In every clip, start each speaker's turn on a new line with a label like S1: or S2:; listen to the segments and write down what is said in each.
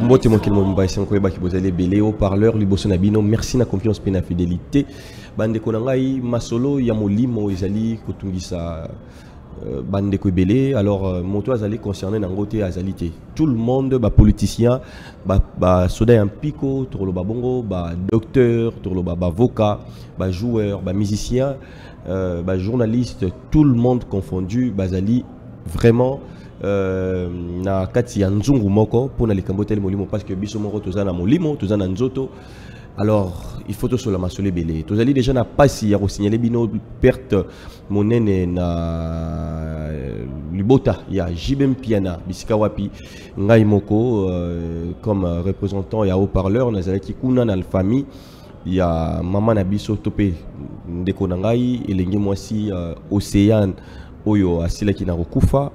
S1: Mbote mon kilmo mbaye sanko eba ki bozali belé au parleur liboso na bino merci na confiance pe na fidélité bande ko ngai masolo ya molimo ezali kotungisa bande ko belé alors moto azali concerné na ngote azalité tout le monde ba politicien ba soda un pico tolo ba bongo ba docteur tolo ba avocat ba joueur ba musicien ba journaliste tout le monde confondu bazali vraiment na kati ya nzungu moko pour na likambo tel molimo parce que biso moko tozana molimo tozana nzoto alors il faut to sola masole belé tozali déjà na pasi ya ko signaler bino perte monene na libota ya Jibem Piana bisika wapi ngai moko comme représentant ya haut-parleur nazali ki kuna na famille ya mama na biso topé ndeko na ngai elenge mwasi Océane oyo asila ki na kokufa.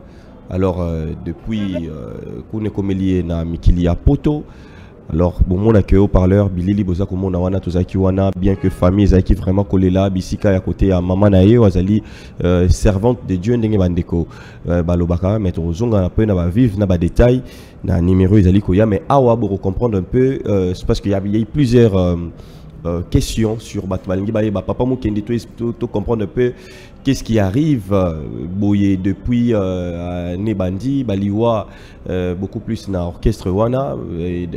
S1: Alors depuis qu'on est comme lié na mikili ya poto alors bon mon accueil au parleur bilili boza ko mona wana tozaki wana bien que famille zaki vraiment collé là bisika ya côté ya maman na ye wazali servante de Dieu ndenge bandeko balobaka mais tozonga na pe na ba vivre na ba détail na numéro ezali ko ya mais awa pour comprendre un peu c'est parce qu'il y a eu plusieurs questions sur Batmalingi papa Mukendi to comprendre un peu qu'est-ce qui arrive boye depuis Nebandi Baliwa beaucoup plus na orchestre wana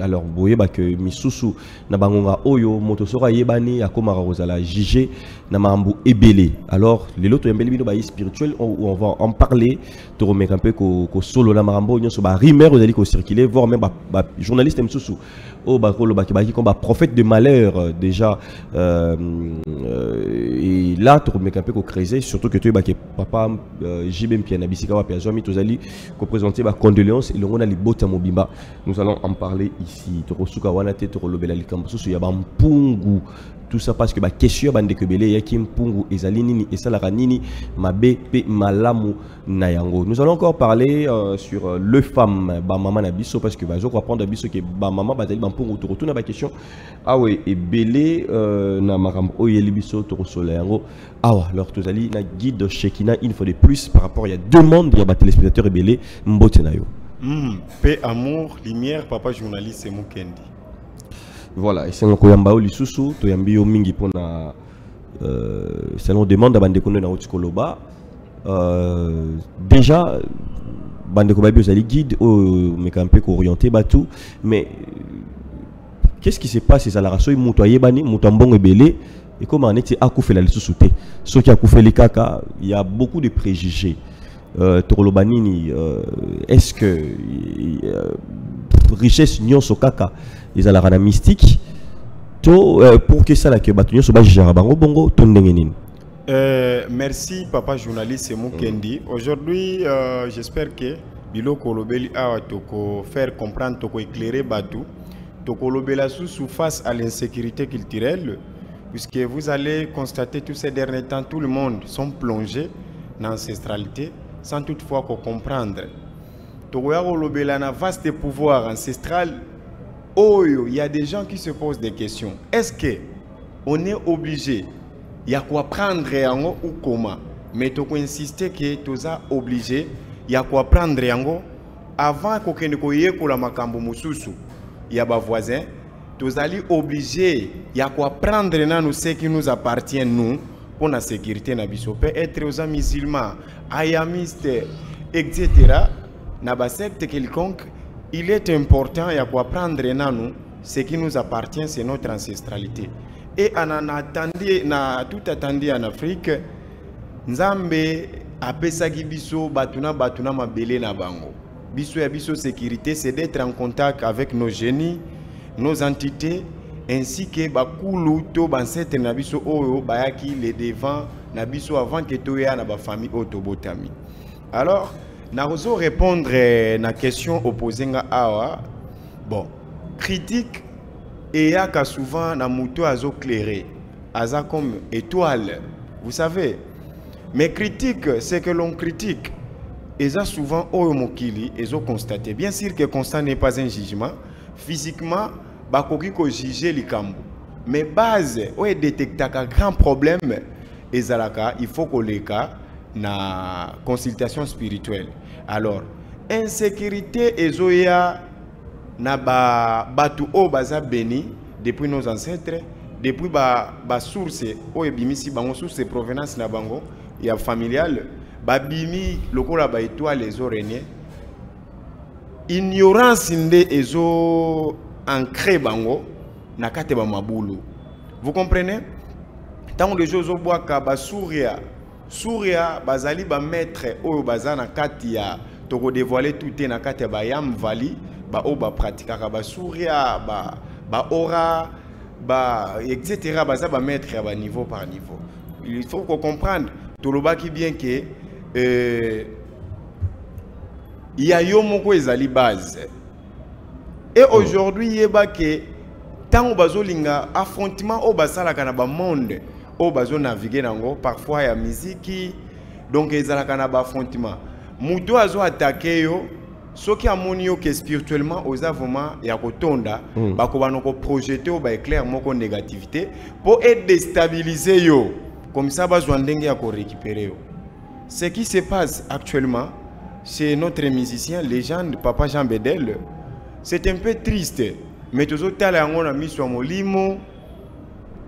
S1: alors boye que misusu na bangonga oyo motosora yebani akomara rozala jige na mambu ebele alors les loto yembeli bino ba spirituel où on va en parler to remettre un peu ko solo la marambo nyoso ba rumeur ozali ko circuler voire même ba journaliste misusu o ba kolo ba ki comme ba prophète de malheur déjà et là to remettre un peu ko creuser surtout que tu es papa Jibem Piana bisika wa piazami tozali ko présenter ba condoléances et l'on a les bota mobimba nous allons en parler ici to kosuka wana te to lobela likambo susu ya ba mpungu tout ça parce que ba question bande kebele ya kimpungu ezali nini esalaka nini mabe pe malamu na yango nous allons encore parler sur le femme ba maman na biso parce que ba zo comprendre biso que ba maman bazali ba mpungu to retourner ba question ah ouais et belé na makambo oyeli biso to kosola yango ah alors tozali na guide Shekina une fois de plus par rapport il y a demande il y a ba téléspectateurs belé mbote na yo
S2: paix amour lumière papa journaliste Mukendi.
S1: Voilà, et c'est un koyamba ou lisusu, to yambi o mingi pona c'est une demande à bandeko na Otsikoloba. Déjà bandeko ba biozali guide o mekampe ko orienté batu, mais qu'est-ce qui se passe ça la raso muto ayebani muto mbongo ebele et comment on était akufela lisusu te. Ceux qui akufeli kaka, il y a beaucoup de préjugés. Torolobanini est-ce que richesse nyonso kaka ils ont la mystique to pour que ça la que batunyo so ba jara bango bongo to ndenge
S2: merci papa journaliste Mukendi. Aujourd'hui j'espère que biloko lobeli a toko faire comprendre toko éclairer batu toko lobela sous face à l'insécurité culturelle puisque vous allez constater tous ces derniers temps tout le monde sont plongés dans l'ancestralité sans toutefois comprendre toko ya lobela na vaste pouvoir ancestral. Oh, il y a des gens qui se posent des questions. Est-ce que on est obligé, il y a quoi prendre yango ou comment? Mais tu peux insister que tu es obligé, il y a quoi prendre yango avant que tu koye ko la makambo mususu. Il y a ba voisin, tu es obligé, il y a quoi prendre dans ce qui nous appartient nous pour la sécurité na biso. Peut être aux musulmans, ayamistes, etc. Na ba secte quelconque. Il est important et à quoi prendre nous ce qui nous appartient, c'est notre ancestralité. Et on a tout attendu en Afrique. Nzambe apesaki biso batuna mabele na bango. Biso ya biso sécurité, c'est d'être en contact avec nos génies, nos entités, ainsi que bakulu to bancêtre na biso oyo bayaki les devant na biso avant que toya na ba famille otobotami. Alors Narozo répondre à la question opposée à Awa. Bon, critique et y a souvent na muto azo clairé, aza comme étoile, vous savez. Mais critique, c'est que l'on critique. Et ça souvent au mokili, ils ont constaté. Bien sûr que constat n'est pas un jugement. Physiquement, bakoki ko juger likambo. Mais base, où est détecté un grand problème, ezalaka, il faut qu'on les cas na consultation spirituelle. Alors, insécurité ezoya na batu o baza béni depuis nos ancêtres, depuis ba source o ebimisi bango source de provenance na bango ya familiale, ba bimi lokola ba étoile les oreignes. Ignorance nde ezo ancré bango na kate ba mabulu. Vous comprenez? Tant que les choses au bois ka ba Souria bazali ba maître o bazana katia toko dévoiler tout est na kate ba yam vali ba o ba pratika ba Souria ba aura ba etc. baza ba maître ba niveau par niveau. Il faut qu'on comprenne tout le bas qui bien que il y a yo moko ezali base. Et aujourd'hui yeba que tant o bazolinga affrontement o basala kana ba monde o bazo naviguer nango parfois ya musique donc ezalaka na ba affrontement muto azo attaquer yo soki amoni yo que spirituellement oza vraiment ya kotonda bako banoko projeter o ba éclair moko négativité pour être déstabiliser yo comme ça bazwa ndenge ya ko récupérer yo. Ce qui se passe actuellement chez notre musicien légende Papa Jean Bedel, c'est un peu triste mais toujours tala yango na miso molimo.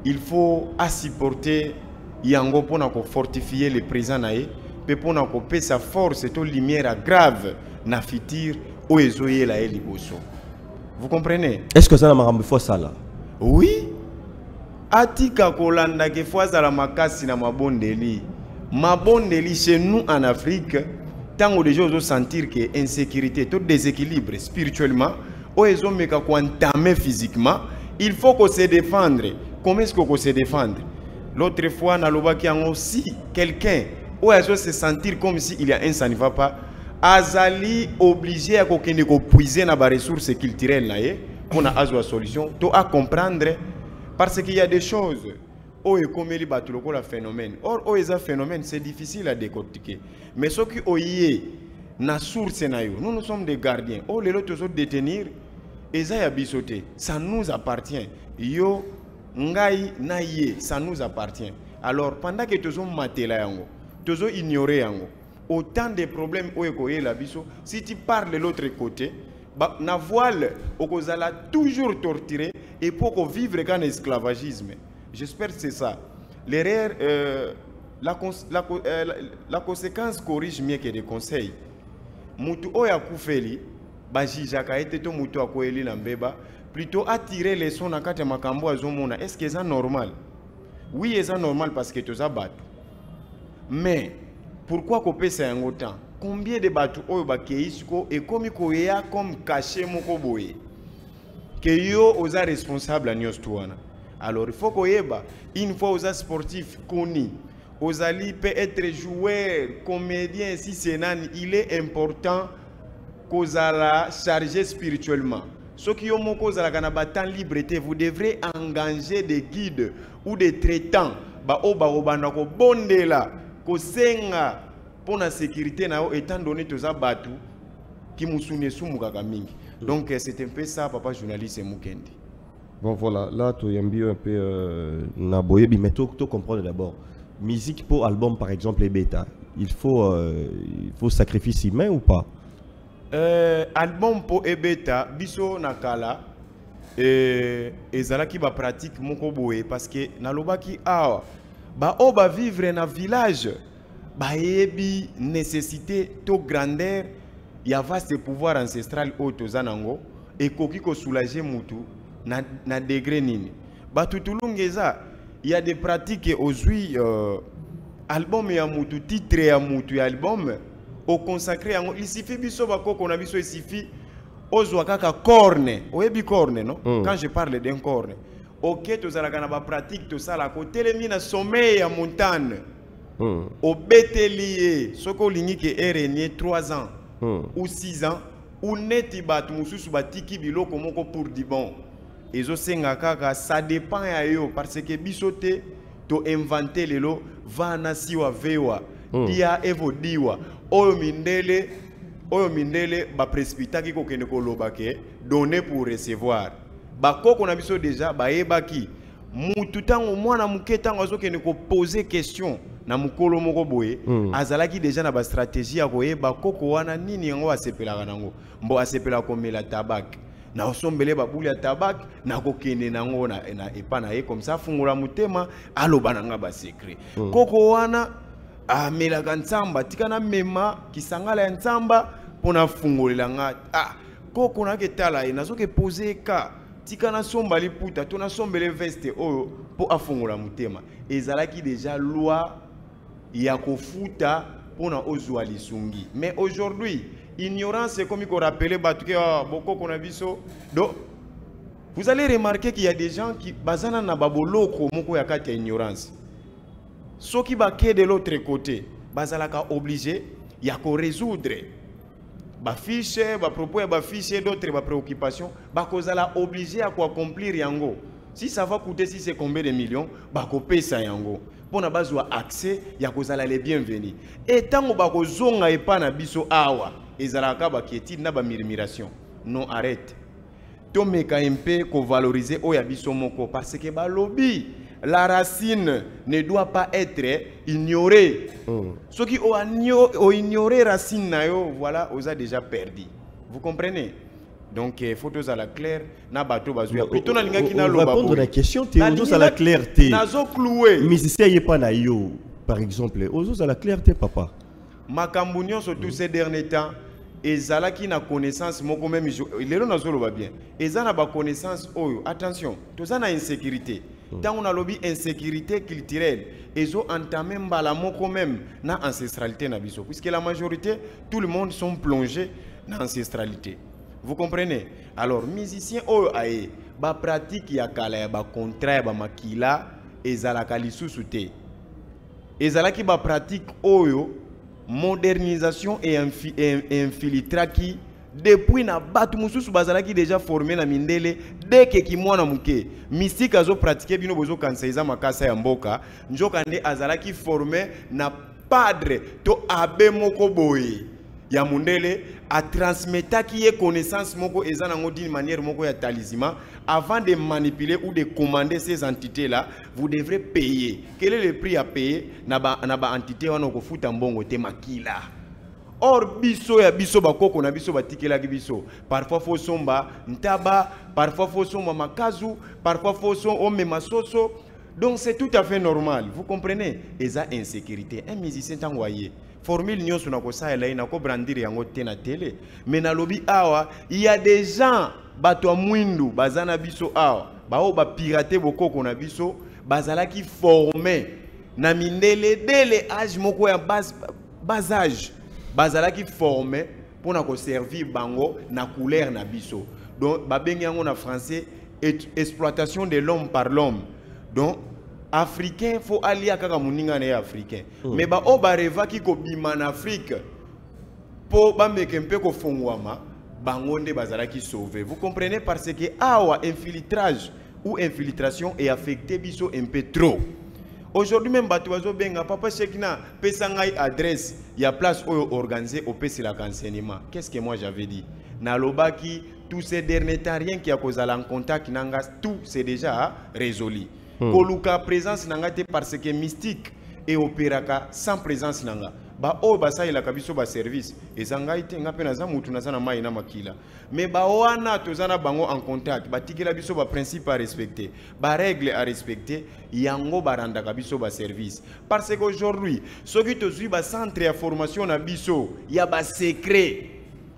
S2: Il faut supporter yango pour fortifier le présent nae pe pour couper sa force et lumière grave na futur o ezoye la liboso. Vous comprenez?
S1: Est-ce que ça n'a pas fait ça là?
S2: Oui. Atika kolanda ke fois à la makasi na mabondeli. Mabondeli chez nous en Afrique, tant de gens sentir que insécurité, tout déséquilibre spirituellement, o ezomeka ko entamer physiquement, il faut qu'on se défendre. Comment est-ce qu'on peut se défendre? L'autre fois, dans le qui a aussi quelqu'un où il se sentir comme si il y a un ça ne va pas. Azali obligé à puiser dans les ressources culturelles pour avoir une solution. Tu à comprendre parce qu'il y a des choses où il comme il le phénomène. Or, où il y a phénomène, c'est difficile à décortiquer. Mais ce qui est na source nous sommes des gardiens. Oh, les autres détenir, ils ont bisoté. Ça nous appartient. Yo ngai naie, ça nous appartient. Alors pendant que tu as maté la yango, tu as ignoré yango, autant de problèmes où est la biso. Si tu parles de l'autre côté, na voile okozala toujours torturé et pour vivre qu'un esclavagisme. J'espère que c'est ça. L'erreur, la conséquence corrige mieux que des conseils. Mutu oya kufeli, bajijaka ete to mutu akoeli na mbeba. Plutôt attirer les sons dans le makambo azomona. Est-ce que c'est normal? Oui, c'est normal parce que tu as battu. Mais pourquoi couper ça en autant? Combien de bateaux au bakeisco et comme caché moko boye? Que yo osa responsable à Nyostuana. Alors il faut que une fois aux sportifs connus, aux alliés peut être joueur, comédien, si c'est nan, il est important qu'aux la charger spirituellement. Ceux qui ont temps liberté, vous devrez engager des guides ou des traitants pour la sécurité étant donné tous les bateaux qui nous donc c'est un peu ça, papa journaliste Mukendi.
S1: Bon voilà, là tu as un peu naboyebi, mais tu comprends d'abord. Musique pour album par exemple les bêta, il faut sacrifice humain ou pas?
S2: Album pour ebeta biso nakala ezalaki ba pratique moko boye parce que nalobaki awa ba o ba vivre na village ba yebi nécessité to grandeur ya vaste pouvoir ancestral o tozanango et koki ko soulager mutu na degré nini ba tutulungeza il y a des pratiques aujourd'hui album ya mutu titre ya mutu ya album au consacré il suffit biso bako qu'on a biso il suffit ozwakaka corne oyebi corne non quand je parle d'un corne OK to zalaka na ba pratique to sala ko telemi na sommet ya montagne au betelier soko lingi ke RNA 3 ans ou 6 ans ou neti bat mususu batiki biloko moko pour di bon ezo senga kaka ça dépend ya yo parce que biso te to inventer lelo vana siwa vewa dia evo diwa oyo mindele ba précipitaki ko kene ko lobake donner pour recevoir ba koko na biso déjà ba yebaki mutu tango mwana muke tango azokene ko poser question na mukolo moko boye azalaki déjà na ba stratégie ya koyeba koko wana nini yango asepelaka nango mbo asepela komela tabak na osombele babuli ya tabac na kokende nango na epa na ye comme ça fungula mutema aloba nanga ba secret koko wana amelaka ntsamba tika na mema kisangala ya ntsamba pona fungolela nga koko na ketala ye nazoke poser ka tika na somba liputa to na sombele veste oyo po afungula mutema ezalaki déjà loi ya kofuta pona ozwa lisungi. Mais aujourd'hui ignorance c'est comme il faut rappeler batuke boko kona biso. Donc vous allez remarquer qu'il y a des gens qui bazana na baboloko moko ya kati ya ignorance. Ceux qui baké de l'autre côté bazalaka obligé ya ko résoudre ba fiche ba propos ba fiche d'autres ba préoccupations ba kozala obligé à accomplir yango. Si ça va coûter si c'est combien de millions ba ko pesa yango. Pour na bazwa accès ya kozala les bienvenus. Et tango ba ko zonga epa na biso awa ezalaka ba kieti na ba murmuration. Non, arrête. Tomeka MP ko valoriser oya biso moko parce que ba lobby la racine ne doit pas être ignorée. Ceux qui ont ignoré racine na yo, voilà, on a déjà perdu. Vous comprenez? Donc, photos à la claire, na bateau bazouya.
S1: Plutôt na linga ki na lo répondre à la question, tu es à la clarté.
S2: Nazo cloué.
S1: Musicien y pas na yo, par exemple. Aux à la clarté, papa.
S2: Makambunion surtout ces derniers temps. Ezalaki na connaissance moko même lelo nazolo ba bien. Ezana ba connaissance oyo. Attention, toza na insécurité. Tant on a lobby insécurité culturelle, ils ont entamé mbala moko même na ancestralité na biso. Puisque la majorité, tout le monde sont plongés dans l'ancestralité. Vous comprenez? Alors, musiciens oyo aye, ba pratique ya kala ya ba contrat ba makila ezalaka lisusu te. Ezalaki ba pratique oyo modernisation et infiltraki depuis na batu mususu bazalaki déjà formé na mindele dès que ki mwana muke mystique azo pratiquer bino bozo kansaiza makasa ya mboka njoka nde azalaki formé na padre to abe moko boye ya mundele a transmetaki ye connaissance moko eza nango d'une manière moko ya talisman avant de manipuler ou de commander ces entités là vous devrez payer. Quel est le prix à payer na ba entité wana ko futa mbongo te makila. Or biso ya biso bakoko na biso batikela ki biso parfois faut somba ntaba parfois faut somba makazu parfois faut somba masoso. Donc c'est tout à fait normal, vous comprenez? Eza insécurité un musicien tangoye formule nyonso na ko saela ina ko brandir yango te na télé mais na lobby awa il y a des gens bato mwindu bazana biso awa bao ba pirater bokoko na biso bazalaki formé na mindele dele âge moko ya bas âge bazalaki formé pour na ko servir bango na couleur na biso. Donc babengi yango na français exploitation de l'homme par l'homme. Donc africain faut aller à kaka muninga na africain mais ba o ba reva ki ko bima na Afrique po ba meke mpe ko fongwama bango nde bazalaki sauver. Vous comprenez? Parce que awa infiltrage ou infiltration est affecté biso un peu trop. Aujourd'hui même batu bazo benga papa Chekina pesa ngai adresse ya place oyo organisé au pesi la renseignement. Qu'est-ce que moi j'avais dit? Na lobaki tous ces derniers temps rien qui a causé en contact nanga tout c'est déjà résolu. Koluka présence nanga te parce que mystique et opéraka sans présence nanga. Ba o ba sa ila kabiso ba service ezanga ite nga pena za mutu na sana mai na makila. Mais ba wana tozana bango en contact ba tikela biso ba principe à respecter, ba règle à respecter, yango baranda kabiso ba service. Parce qu'aujourd'hui, ceux qui te suivent ba centre de formation na biso, ya ba secret.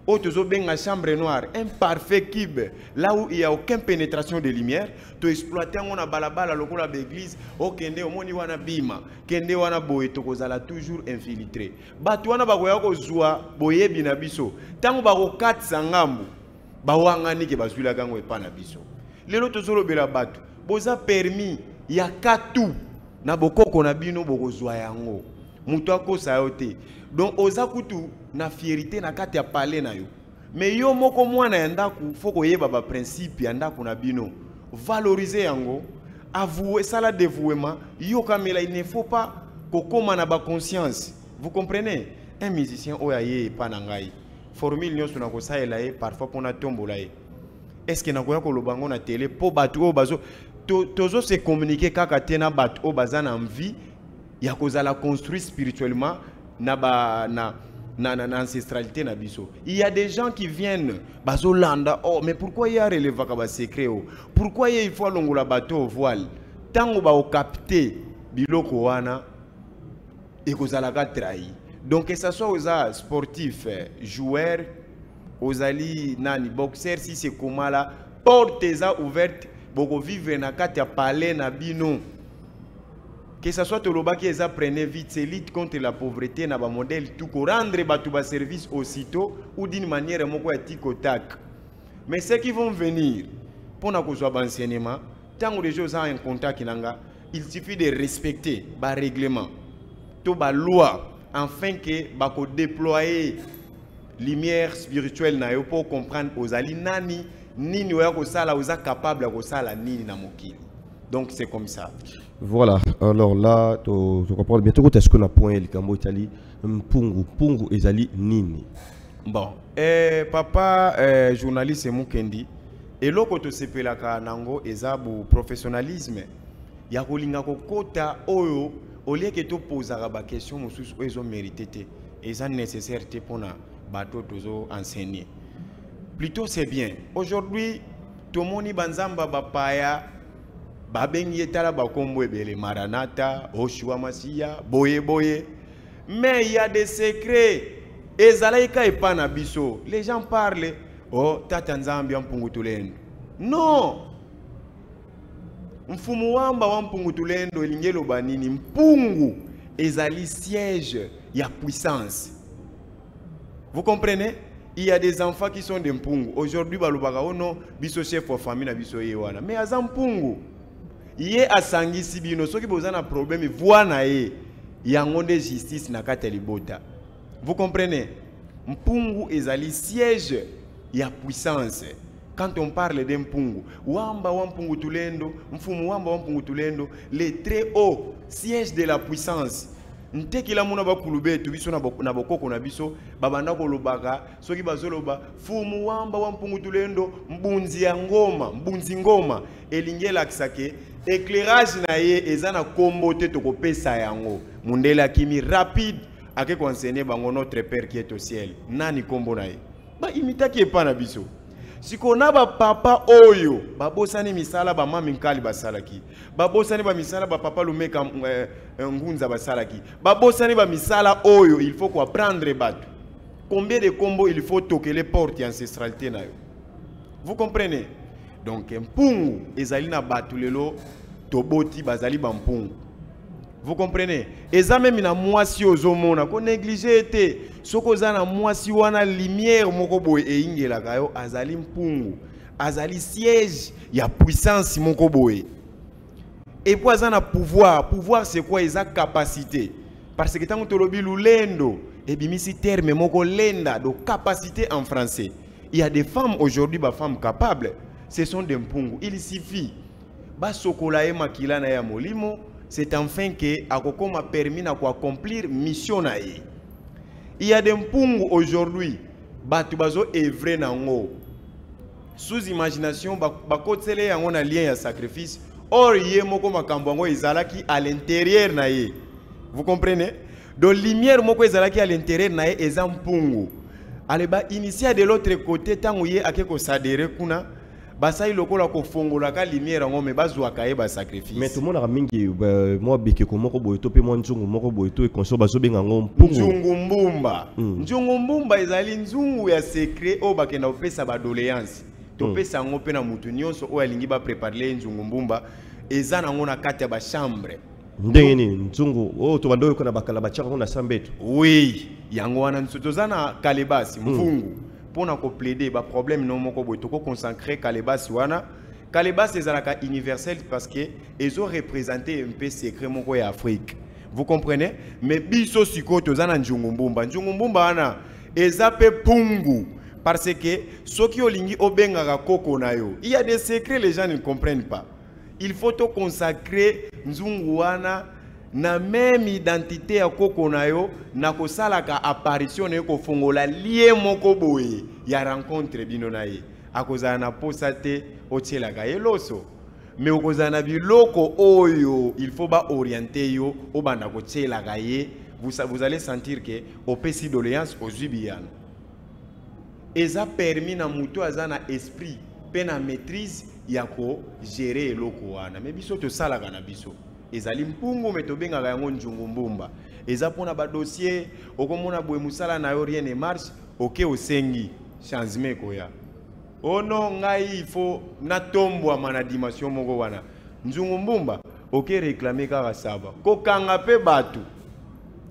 S2: Otozo benga chambre noire, un parfait cube, là où il n'y a aucune pénétration de lumière, tu exploites on a balabala lokola d'église, o kende omoni wana bima, kende wana boye to kozala toujours infiltré. Batu wana bakoya ko zwa boye bina biso, tango bako katsa ngambu, bawangani ke bazwila kango epa na biso. Lelo tozolo bela batu, boza permis ya katu na bokoko na bino boko zwa yango. Mutu akosa yo te. Donc oza kutu na fierté na kati ya palais na yo. Mais yo moko mwana ya ndaku foko yeba ba principe ya ndaku na bino. Valoriser yango, avouer sala dévouement, yo kamela il ne faut pas kokoma na ba conscience. Vous comprenez? Un musicien oyaye pa na ngai. Formule nyonso na ko saela e parfois pona tombola e. Est-ce que na koya ko lobango na télé po batu o bazo tozo se communiquer kaka tena batu o bazana envie ya kozala construire spirituellement na ancestralité na biso. Il y a des gens qui viennent bazolanda, oh mais pourquoi il y a relevé ka ba secret oh? Pourquoi il faut longola bateau au voile? Tango ba o capter biloko wana et kozalaka trahi. Donc que ça soit aux sportifs, joueurs, aux ali nani boxeurs, si c'est comme là, portes ouvertes, boko vivre na kati ya palais na bino. Que ce soit Toloba qui les apprenait vite, c'est lutte contre la pauvreté, na ba modèle tout ko rendre batu ba service aussitôt ou d'une manière moko ya tic-tac. Mais ceux qui vont venir pour na kozwa ba enseignement, tant que les gens ont un contact nanga, il suffit de respecter ba règlement, to ba loi, afin que ba ko déployer lumière spirituelle na yo pour comprendre aux ali nani nini oya ko sala oza capable ko sala nini na mokili. Donc c'est comme ça.
S1: Voilà, alors là, tu comprends bientôt que est-ce qu'on a point le Cambo Italie, Mpungu ezali nini.
S2: Bon, papa journaliste Mukendi, et l'autre to sepelaka nango ezabu professionnalisme. Ya kolinga ko kota oyo au lieu que tu poses la question mususu ezo mérité te, eza nécessaire te pona bato tozo enseigner. Plutôt c'est bien. Aujourd'hui, tout le monde banzamba bapaya babengi etala bakombo ebele Maranatha, Oshua Masiya, boye boye. Mais il y a des secrets. Ezalaika et pas nabiso. Les gens parlent, oh tata nzambi mpungu tulendo. Non. Mfumu wamba wa mpungu tulendo elingelo banini mpungu ezali siège ya puissance. Vous comprenez? Il y a des enfants qui sont des mpungu. Aujourd'hui balobaka oh non, biso chef de famille na biso yewana. Mais azam mpungu. Yé asangi sibino soki bozana problème voix na ye yango de justice na kati libota. Vous comprenez? Mpungu ezali siège ya puissance. Quand on parle de mpungu, wamba wa mpungu tulendo, mfumu wamba wa mpungu tulendo, les très hauts siège de la puissance. Nteki la muna bakulube tu biso na bokoko na biso babanda kolobaka soki bazoloba fumu wamba wa mpungu tulendo mbunzi ya ngoma mbunzi ngoma elingela kisake éclairage na ye ezana kombo te to kopesa yango mundela kimi rapide ake enseigner bango notre père qui est au ciel nani kombo na ye ba imitaki epa na biso sikona ba papa oyo babosani misala ba mami nkali basalaki babosani ba misala ba papa lumeka ngunza basalaki babosani ba misala oyo il faut quoi prendre bateau combien de combos il faut toquer les portes ancestralité na yo vous comprenez donc mpungu ezali na bateau lelo toboti bazali ba mpungu vous comprenez eza même na mwasi ozomona ko négliger te soko za na mwasi wana lumière moko boye eingela kayo azali mpungu azali siège ya puissance moko boye et puis za na pouvoir c'est quoi eza capacité parce que tant que tolobi lulendo et bimisi terme moko lenda de capacité en français il y a des femmes aujourd'hui ba femmes capables ce sont des mpungu il suffit ba sokola e makila na ya molimo. C'est enfin que Akoko m'a permis d'accomplir mission na ye. Il y a des mpungu aujourd'hui, batu bazo evre nango. Sous imagination, bakotele yango na lien ya sacrifice. Or ye moko makambo yango ezalaki à l'intérieur na ye. Vous comprenez? Donc lumière moko ezalaki à l'intérieur na ye eza mpungu. Aleba initié de l'autre côté tango ye akeko sadere kuna. Basai lokola ko fongola ka lumière ngo me bazwa ka ba sacrifice.
S1: Mais tout le monde a mingi moi beke ko moko boyeto pe mo nzungu moko boyeto e konso bazo benga ngo mpungu.
S2: Nzungu mbumba. Nzungu mbumba ezali nzungu ya secret o bakenda opesa ba doléance. To pesa ngo pe na mutu nyonso o alingi ba préparer nzungu mbumba eza na ngo na kati ya ba chambre.
S1: Ndengeni nzungu o to bandoyo ko na bakala ba chaka na sambeto.
S2: Oui, yango wana nsotozana kalebasi mfungu. Pour nous plaider ba problème non moko boy to ko consacrer Kalebas wana Kalebas ezalaka universel parce que ils ont représenté un peu secret moko ya Afrique. Vous comprenez? Mais biso siko tozana njungu mbumba wana ezape pungu parce que soki olingi obengaka koko na yo il y a des secrets les gens ne comprennent pas. Il faut te consacrer nzungu wana na même identité ya koko na yo na kosalaka apparition na ko fongola lié moko boye ya rencontre bino na ye akozana na posate otiela ga eloso mais okozana biloko oyo il faut ba orienter yo obanda kotiela ga ye vous allez sentir que au PC doléance aux Zubian. Et ça permis na muto azana esprit, pena maîtrise yako gérer eloko wana. Mais biso to sala kana biso. Ezali mpungu metobenga yango njungu mbumba. Eza pona ba dossier okomona boye musala na yo rien ne marche, OK osengi changement koya. Ono ngai il faut na tombwa mana dimension moko wana. Njungu mbumba OK réclamer kaka saba. Ko kanga pe batu.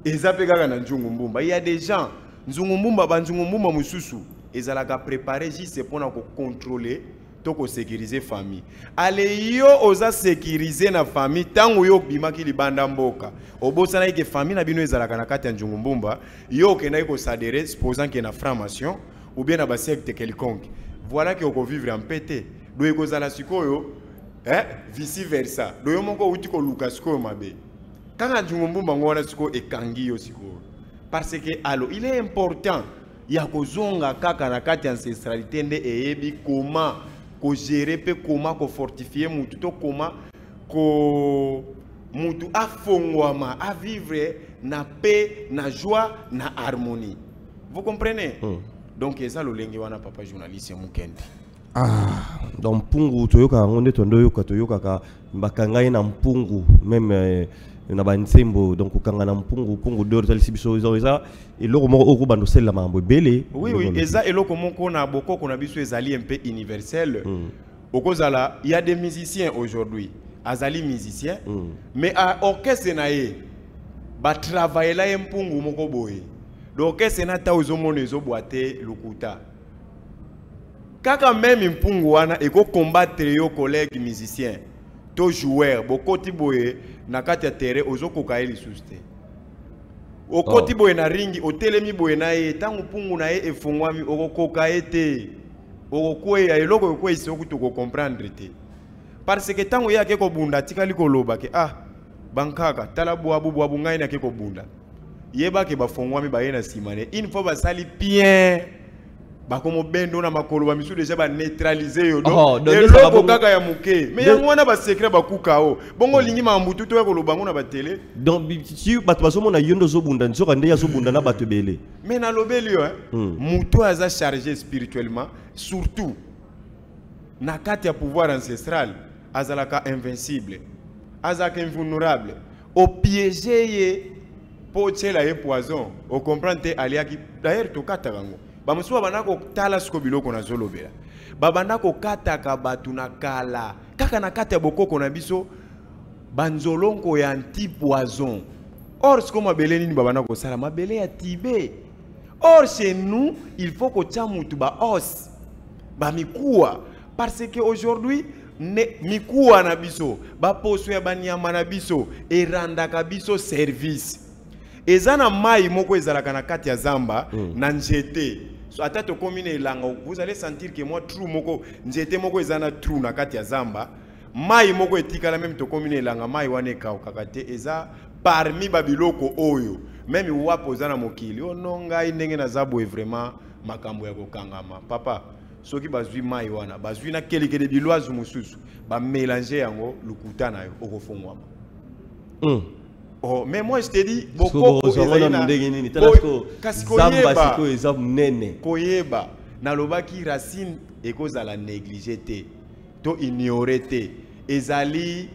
S2: Eza pe kaka na njungu mbumba. Il y a des gens njungu mbumba ba njungu mbumba mususu ezalaka préparer juste pour na ko contrôler to sécuriser famille. Allez yo oza sécuriser na famille tango yo bimaki libanda mboka. Obosana ike famille na bino ezalaka na kati ya njungu mbumba, yo kenda ko s'adhérer supposant que na franc-maçon ou bien na ba secte quelconque. Voilà que on vivre en pété. Do ekozala sikoyo vice versa. Do yo moko uti ko Lucas ko mabe. Kanga njungu mbumba ngona siko ekangi yo siko. Parce que alors il est important ya kozonga kaka na kati ancestralité nde eyebi comment ko gérer pe comment ko fortifier mutu to comment ko mutu afongwama a vivre na paix, na joie, na harmonie. Vous comprenez? Donc ça le lengi wana papa journaliste mukendi.
S1: Donc mpungu toyoka ngonde toyoka ka bakangai na mpungu même na bansembo donc okanga na mpungu dor talisi biso eza eloko moko okubando sela mambo belé.
S2: Oui eza eloko moko na boko na biso ezali un peu universel. Okozala il y a des musiciens aujourd'hui azali musicien mais à orchestre na ye ba travailler la mpungu moko boye. L'orchestre na ta ozomona ezoboate lukuta. Kaka même mpungu wana eko combattre yo collègue musicien to joueur bokoti boye na kati ya terrain ozokoka eli suste okoti boye na ringi otelemi boye na ye tangu mpungu na ye efungwami okokoka ete okokwe eloko ko isi okutuko comprendre te parce que tangu yake ko bunda tikali ko loba ke bankaka tala bwabu ngai na ke ko bunda yeba ke bafungwami ba ye na simane une fois basali bien bakomo bendo na makolo ba misu déjà ba neutraliser yo donc eloko kaka ya muke mais yango wana ba secret bakukao bongo lingi mambutu to ko lobango na ba télé
S1: donc si bato basomo na yondo zo bunda nzoka nde ya zo bunda na bato belé
S2: mais na lobeli yo muto aza chargé spirituellement surtout na kati ya pouvoir ancestral azalaka invincible azaka invulnérable au piéger ye po tshela ye poison au comprendre aliaki d'ailleurs to katarango bamusuwa banako tala siko biloko na zolobela babandako kataka batu na kala kaka na kati ya bokoko na biso banzolongo ya anti-poison. Or siko mabele nini babandako sala mabele ya Tibet. Or chez nous il faut que tchamutu ba os ba mikuwa parce que aujourd'hui mikuwa na biso ba poso ya banyama na biso erandaka biso service ezana mai moko ezalaka na kati ya zamba na njete. Atato komine langa vous allez sentir que moi trou moko njete moko ezana trou na kati ya zamba mai moko etikala même to komine langa mai wane ka kakate eza parmi babiloko oyo même wapo zana mokili ononga ndenge na zabo vraiment makambo ya kokangama papa soki bazwi mai wana bazwi na kelekele bilwazu mususu ba mélanger yango lukuta na yo okofungwama. Oh, mais moi je te dis beaucoup koyeba na lobaki racine ekozala négligé to ignorer te ezali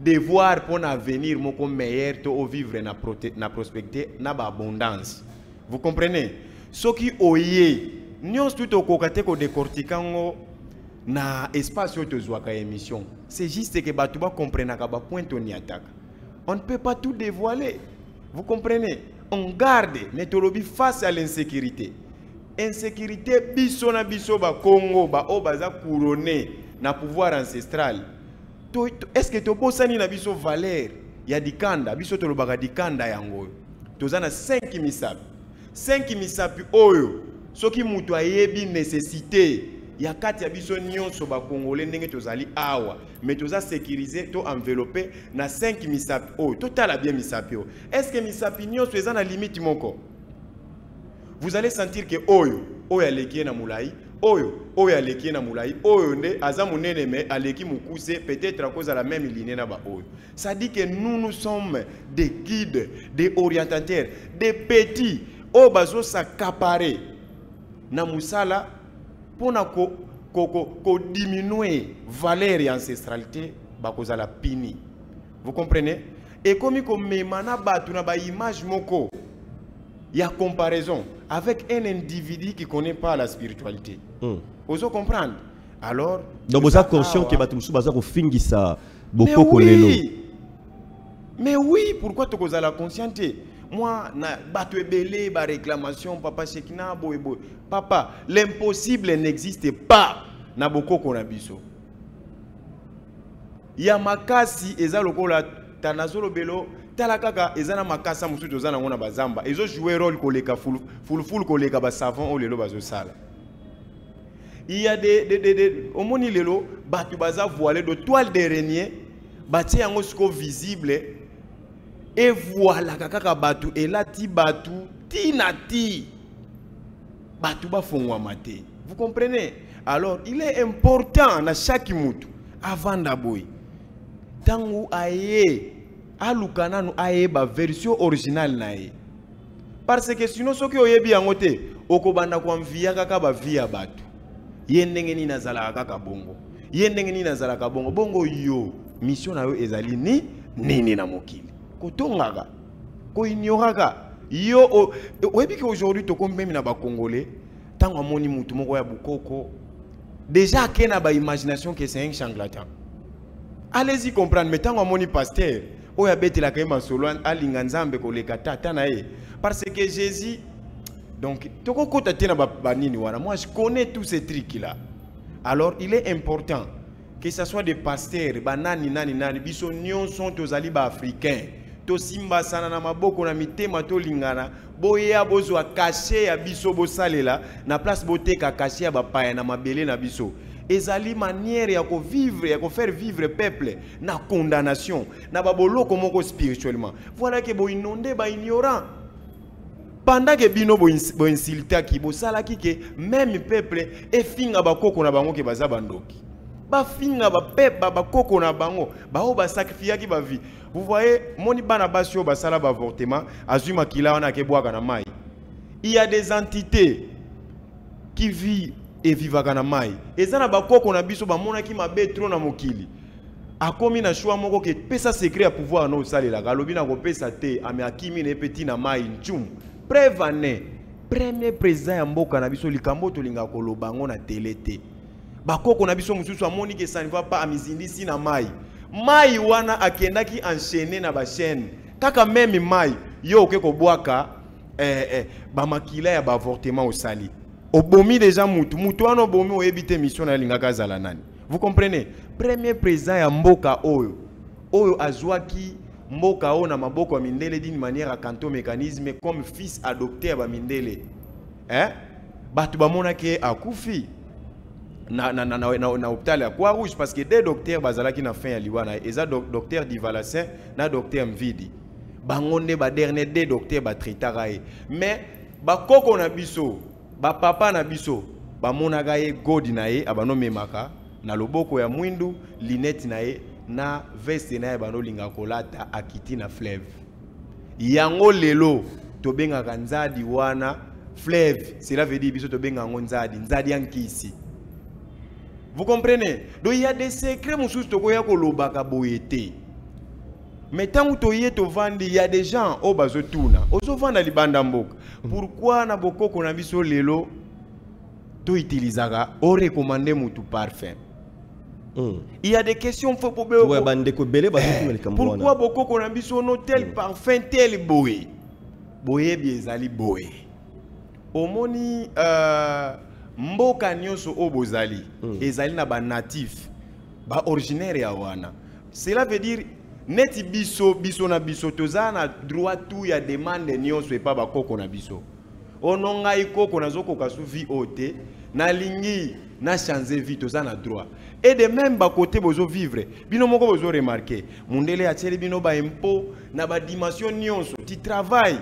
S2: devoir pour l'avenir moko meilleur to vivre na prospecter na ba abondance. Vous comprenez? Soki oye nyons tout okokate ko décortiquango na espace to zwaka émission. C'est juste que batu ba comprendre ka ba point on y attaque. On ne peut pas tout dévoiler. Vous comprenez? On garde méthodologie face à l'insécurité. Insécurité, biso na biso ba Congo, ba o baza couronné na pouvoir ancestral. Est-ce que to bosani na biso valeur? Ya dikanda, biso to lobaka dikanda yango. Tozana 5 misapi. 5 misapi oyo. Soki mutu ayebi nécessité. Ya kati ya biso nyonso ba congolais ndenge tozali awa mais toza sécuriser to envelopper na 5 misapi oh total bien misapi oh. Est-ce que misapi nyonso eza na limite moko? Vous allez sentir que oyo aleki na mulai oyo aleki na mulai oyo nde aza munene me aleki mukuse peut-être à cause de la même lignée na ba oyo. Ça dit que nous sommes des guides, des orientateurs, des petits o bazo s'accaparer na musala pona ko diminuer valeur et ancestralité ba cause la pini. Vous comprenez? Et comme memana batu na ba image moko, il y a comparaison avec un individu qui ne connaît pas la spiritualité. Vous comprenez? Alors,
S1: donc vous êtes conscient que Batumsu Baza ko fingisa
S2: beaucoup kolelo. Mais oui, pourquoi tu as la conscience? Moi, na batu ebele ba réclamation papa Shekina boyebo. Papa, l'impossible n'existe pas na boko konabiso. Ya makasi eza lokola tanazolo belo talakaka ezana makasa musu tozana ngona bazamba ezo jouer rôle koleka full koleka ba savant o lelo bazo sala. Il y a des omoni lelo batu baza voilé de toile d'araignée bati yango siko visible et voilà kaka batu et là ti batu tinati batu ba fongwa mate. Vous comprenez? Alors il est important na chaque mutu avant d'aboy tangu aye alukana nu aye ba version originale na ye parce que sinon soki oyebi yango te okobanda kwa mvia kaka ba via batu ye ndenge ni nazala kaka bongo ye ndenge ni nazala ka bongo bongo yo mission na yo ezali ni nini na mokili kotongaka ko ignoraka yo oyebi que aujourd'hui to comme même na ba congolais tango amoni mutu moko ya bukoko déjà kena ba imagination que c'est un charlatan. Allez-y comprendre mais tango amoni pasteur oya beti la kema solo alinga nzambe ko leka tata na ye parce que Jésus donc toko kota tena ba nini wana moi je connais tous ces trucs là. Alors il est important que ce soit des pasteurs banani nani biso nyon sont tozali ba africains to simba sana na maboko na mitema to lingana boya bozwa caché ya biso bosalela na place boteka caché ya bapaya na mabele na biso. Ezali manière ya ko vivre, ya ko faire vivre peuple na condamnation, na babolo komoko spirituellement. Voilà que bo inondé ba ignorant. Pendant que bino bo insulta ki bo sala ki ke même peuple e finga ba koko na bango ke baza bandoki. Ba finga ba peuple ba koko na bango, ba o ba sacrifier ki ba vie. Vous voyez, moni bana basio ba sala ba avortement, azuma kila wana ke boaka na mai. Il y a des entités qui vivent et vivaka na mai ezana bakoko na biso bamona ki mabe trop na mokili akomi na choix moko ke pesa secret ya pouvoir no salela galobi na ko pesa te ame akimi ne petit na mai nchum prévane premier président ya mboka na biso likambo to linga ko lobango na télé te bakoko na biso mususu amoni ke ça ne va pas amizindisi na mai wana akendaki enchaîner na ba chaîne kaka même mai yo ke ko bwaka ba makila ya ba avortement au sali. Obomi déjà mutu wana obomi oyebite mission na lingaka zala nani. Vous comprenez? Premier président ya mboka oyo azwaki mboka o na maboko ya mindele d'une manière à kanto mécanisme comme fils adopté ba mindele. Batu bamona ke akufi na hôpital ya Croix Rouge parce que des docteurs bazalaki na fin ya liwana eza docteur Divalassin na docteur Mvidi. Bangonde ba dernier des docteurs ba traitara mais ba koko na biso ba papa na biso ba monaka ye godi na ye abano memaka na loboko ya mwindu linette na ye na veste na ye bano linga kolata akiti na fleuve yango lelo to benga kanzadi wana fleuve cela veut dire biso to benga nzadi yankisi. Vous comprenez? Donc il y a des secrets mususu to koya ko lobaka boyete. Mais tant que il y a des gens au bazo tuna, ozo vanda libanda mboka. Pourquoi na boko kona biso lelo to utilizaka o recommander mutu parfum? Il y a des questions faut pour pourquoi boko kona biso no tel parfum tel boye? Boye biezali boye. Omoni mboka nyonso obozali ezali na ba natif ba originaire ya wana. Cela veut dire neti biso na biso toza na droit tout ya demande nyonso e pa ba koko na biso. Ononga ikoko na zoko kasu vi ote na lingi na changer vie toza na droit. Et de même ba côté bozo vivre. Bino moko bozo remarquer. Mundele a tsheli bino ba impôt na ba dimension nyonso. Ti travail.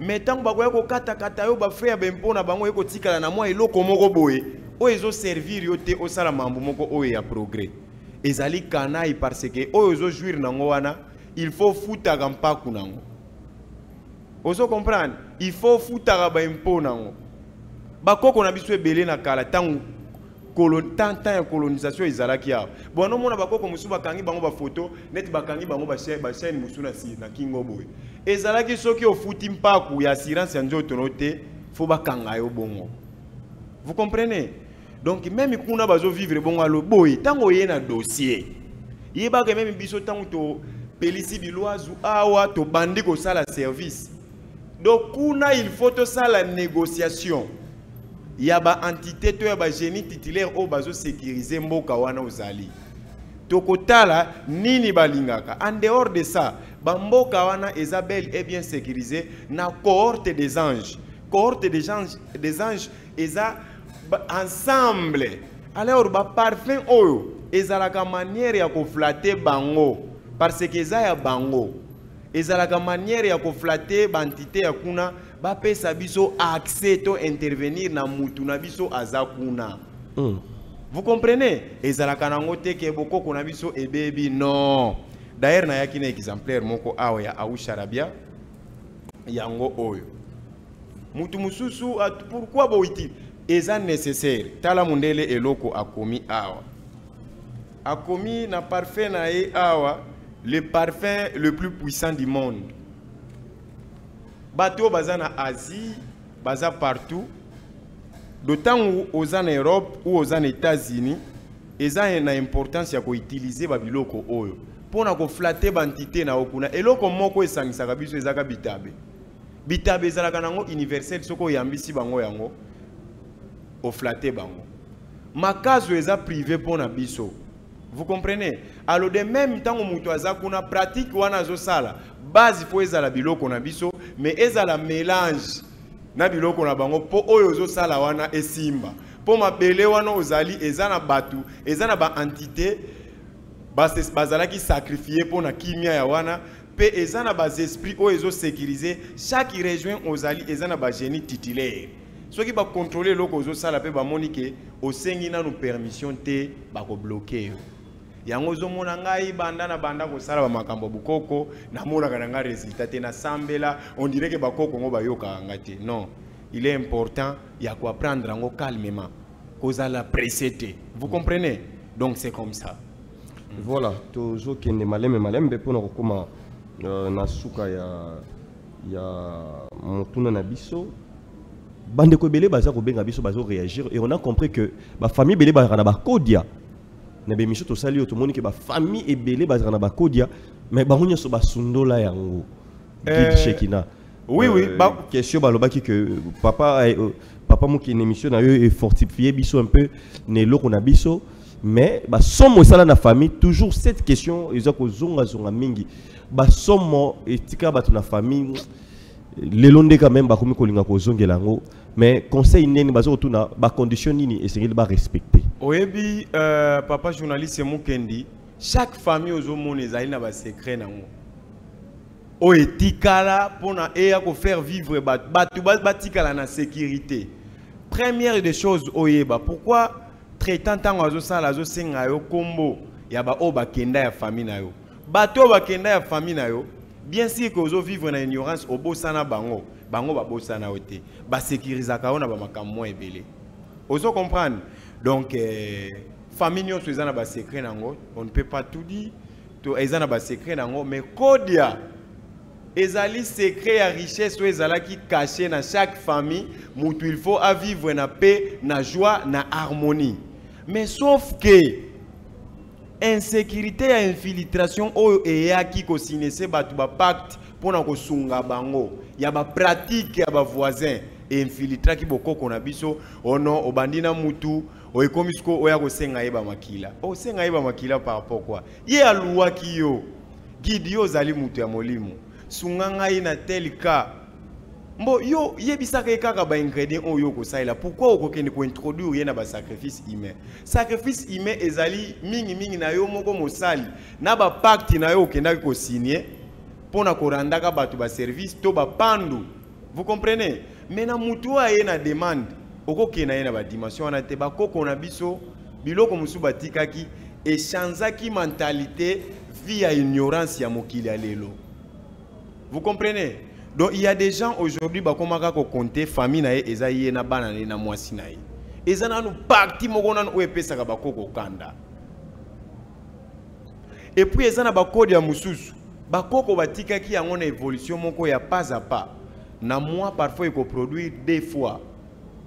S2: Mais tant ba ko kata yo ba frère ba impôt na bango eko tikala na moi eloko moko boye. oyo servir yo te osala mambo moko oyo ya progrès ezali kanai parce que oyo jouir nango wana il faut futaka mpaku nango ozo comprendre il faut futaka ba impo nango bakoko na biso ebele na kala tango tant ya colonisation ezalaki ya bon no mona bakoko musu bakangi bango ba photo net bakangi bango ba chaîne musu na si na kingo boy ezalaki soki ofuti mpaku ya assurance ya nzoto no te faut bakanga yo bongo. Vous comprenez? Donc même kuna bazo vivre bongo alo boy tango ye na dossier yeba que même biso tango to pelisi biloazu awa to bandi ko sala service donc kuna il faut to sala négociation ya ba entité to ya ba génie titulaire o bazo sécuriser mboka wana ozali tokotala nini balingaka en dehors de ça ba mboka wana Isabelle est bien sécurisé na cohorte des anges eza ensemble alors ba parfum oyo ezalaka manière ya ko flatter bango parce que eza ya bango ezalaka manière ya ko flatter ba entité ya kuna ba pesa biso accès to intervenir na mutu na biso aza kuna. Vous comprenez? Ezalaka nango te ke bokoko na biso ebebi non. D'ailleurs na yaki na exemplaire moko awa ya Aoucha Arabia yango oyo mutu mususu pourquoi boiti eza nécessaire tala mundele eloko akomi awa akomi na parfum na e awa le parfum le plus puissant du monde bato baza na Asie baza partout d'autant aux en Europe ou aux en États-Unis eza na importance ya ko utiliser ba biloko oyo pona ko flatter bantité na okuna eloko moko esangisaka biso ezaka bitabe bitabe ezalaka nango universel soko yambisi bango yango o flatter bango makazo eza privé pona biso. Vous comprenez? Alors de même temps mutu aza kuna pratique wana zo sala base fo ezala biloko na biso mais ezala mélange na biloko na bango po oyo zo sala wana esimba po mabele wana ozali ezana batu ezana ba entité bazalaki sacrifier pour na kimia ya wana pe ezana bas esprit o ezo sécuriser chaque région ozali ezana ba génie titulaire ceux qui ba contrôler loko ozo sala pe ba monike o sengi na nous permission te ba ko bloquer yango zo mona ngai banda ko sala ba makambo bukoko na mona kana nga résultat te na sambela on dirait que ba koko ngo ba yoka ngati non il est important ya ko prendre ngo calmement cause la précédé. Vous comprenez? Donc c'est comme ça.
S1: Voilà, toujours qui est malem mais pour nous comment nasuka ya motuna na biso bande ko belé baza ko benga biso bazo réagir et on a compris que ba famille belé ba na ba kodia na be miso to sali to moni que ba famille et belé baza na ba kodia mais ba hunya so ba sundola yango guide Shekina.
S2: Oui ba
S1: question balobaki que papa moko une émission na yo et fortifier biso un peu ne loko na biso. Mais somme sala na famille toujours cette question ils ont zonga mingi somme etika batu na famille lelonde quand même bakomi kolinga ko zongela ngo mais conseil neni bazo tuna ba condition nini essayer ba respecter
S2: oyebi papa journaliste Mukendi chaque famille ozo mona ezali na ba secret nango o etikala pona eya ko faire vivre batu batikala na sécurité première des choses oyeba pourquoi traitant tango azo sala azo senga yo kombo ya ba o bakenda ya famille na yo bato bakenda ya famille na yo bien sûr que ozo vivre na ignorance obosana bango ba bosana ote ba sécuriser ka ona ba makammo ebele ozo comprendre donc famille nyonso ezana ba secret nango on ne peut pas tout dire to ezana ba secret nango mais kodia ezali secret ya richesse ou ezalaki caché na chaque famille mutu il faut à vivre na paix na joie na harmonie. Mais sauf que insécurité et infiltration oyo eyaki ko sinese batu ba pacte pona ko sunga bango ya ba pratique ya ba voisin et infiltra ki bokoko na biso ono obandina mutu oikomisko oya ko senga yeba makila o senga yeba makila par rapport quoi ye aluwa ki yo guide yo zali mutu ya molimo sunga ngai na tel cas mbo yo yebisaka kaka ba ingrédients oyo ko saila pourquoi okokende ko introduire yena ba sacrifice humain ezali mingi na yo moko mosali na ba pacte na yo okenda ko signer pona ko randaka batu ba service to ba pandu. Vous comprenez? Mais na mutu aye na demande oko kena yena ba dimension wana te ba koko na biso biloko musu batikaki et changeaki mentalité via ignorance ya mokili ya lelo. Vous comprenez? Donc il y a des gens aujourd'hui ba komaka ko compter famille na ye eza ye na bana na mwasi na ye. Eza na nu parti moko na o epesa ka ba koko kanda. Et puis eza na ba code ya mususu. Ba koko batikaki yango na évolution moko ya pas à pas. Na moi parfois il ko produire 2 fois.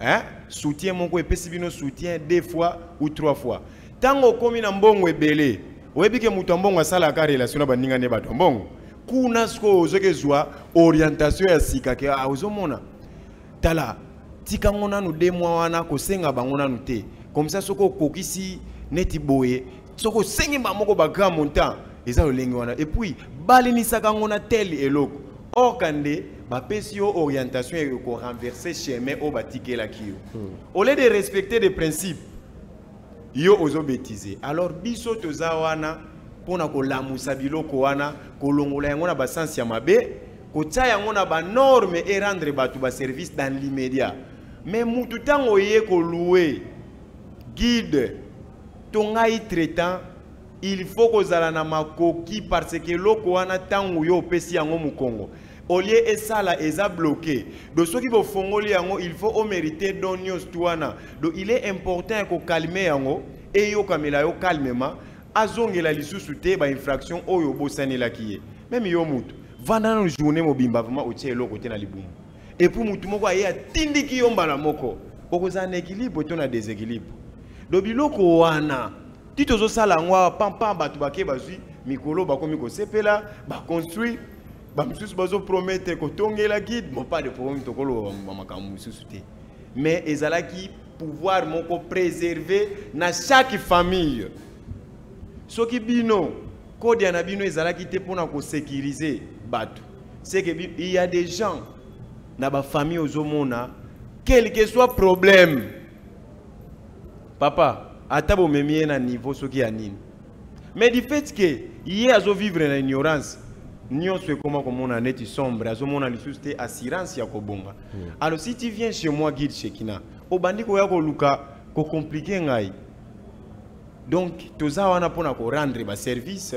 S2: Hein? Soutien moko epesi bino soutien 2 fois ou 3 fois. Tango komi na mbongo ebele, oyebike mutu mbongo asala ka relation na baninga ne bato mbongo. Kuna sko ozoke zwa orientation ya sika ke ozomona. Tala, tika ngona nu 2 mois wana ko senga bangona nu te. Comme ça soko kokisi neti boye, soko sengi ba moko ba grand montant, eza olengi wana. Et puis balini saka ngona tel eloko. Or kande ba pesi yo orientation et ko renverser chemin au batike la kiyo. Au lieu de respecter des principes, yo ozo bêtiser. Alors biso toza wana pona ko lamusa biloko wana ko longola yango na ba sens ya mabe, ko tia yango na ba norme et rendre batu ba service dans l'immédiat. Mais mutu tango ye ko louer guide tongai traitant, il faut ko zala na makoki parce que loko wana tango yo pesi yango mu Congo. Au lieu et ça là est bloqué. Donc ceux qui vont fongoli yango, il faut mériter d'onions tuana. Donc il est important qu'on calme yango et yo kamela yo calmement azongela lisusu te ba infraction oyo bosani la kiye. Même yo mutu vanda na journée mobimba vraiment otie lo côté na libumu. Et pour mutu moko aye atindiki yo mbala moko. Okoza na équilibre to na déséquilibre. Donc biloko wana titozo sala ngwa pam batu bake bazui mikolo bakomi ko sepela ba construire. Bamsusu bazo promettre ko tongela guide, bon pas de problème tokolo mamakambu susu te. Mais ezalaki pouvoir moko préserver na chaque famille. Soki bino kodi na bino ezalaki te pona ko sécuriser batu. C'est que il y a des gens na ba famille ozomona quel que soit problème. Papa, atabo memie na niveau soki ya nini. Mais du fait que hier azo vivre na ignorance. Nous sommes comme on a net sombre, on a les assurance ya kobonga. Alors si tu viens chez moi guide Shekina, au bandi ko ya ko luka ko compliqué ngai. Donc toza wana pona ko rendre ba service,